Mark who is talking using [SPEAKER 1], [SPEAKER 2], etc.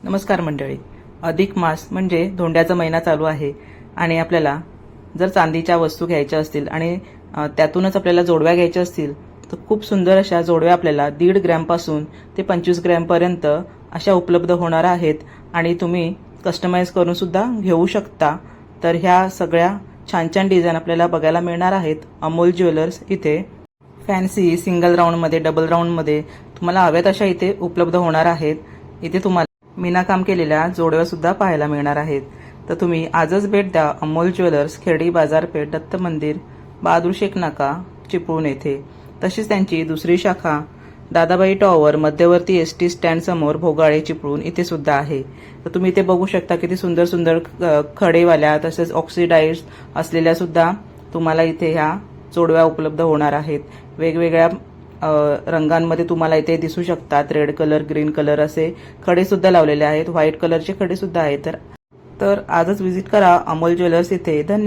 [SPEAKER 1] नमस्कार मंडळी. अधिक मास म्हणजे धोंड्याचा महिना चालू आहे आणि आपल्याला जर चांदीच्या वस्तू घ्यायच्या असतील आणि त्यातूनच आपल्याला जोडव्या घ्यायच्या असतील तर खूप सुंदर अशा जोडव्या आपल्याला 1.5 ग्रॅमपासून ते 25 ग्रॅमपर्यंत अशा उपलब्ध होणार आहेत आणि तुम्ही कस्टमाइज करून सुद्धा घेऊ शकता. तर ह्या सगळ्या छान छान डिझाईन आपल्याला बघायला मिळणार आहेत अमोल ज्वेलर्स इथे. फॅन्सी सिंगल राऊंडमध्ये, डबल राऊंडमध्ये तुम्हाला हव्यात अशा इथे उपलब्ध होणार आहेत. इथे तुम्हाला मीनाकाम केलेल्या जोडव्या सुद्धा पाहायला मिळणार आहेत. तर तुम्ही आजच भेट द्या अमोल ज्वेलर्स, खेडी बाजारपेठ, दत्त मंदिर, बहादूर शेख नाका, चिपळूण येथे. तशीच त्यांची दुसरी शाखा दादाबाई टॉवर, मध्यवर्ती एसटी स्टँड समोर, भोगाळे, चिपळूण इथे सुद्धा आहे. तर तुम्ही इथे बघू शकता किती सुंदर सुंदर खडेवाल्या तसेच ऑक्सिडाइज असलेल्या सुद्धा तुम्हाला इथे ह्या जोडव्या उपलब्ध होणार आहेत. वेगवेगळ्या रंगांमध्ये तुम्हाला इथे दिसू शकतात. रेड कलर, ग्रीन कलर असे खडे सुद्धा लावलेले आहेत. व्हाईट कलरचे खडे सुद्धा आहेत. तर आजच व्हिजिट करा अमोल ज्वेलर्स इथे. धन्यवाद.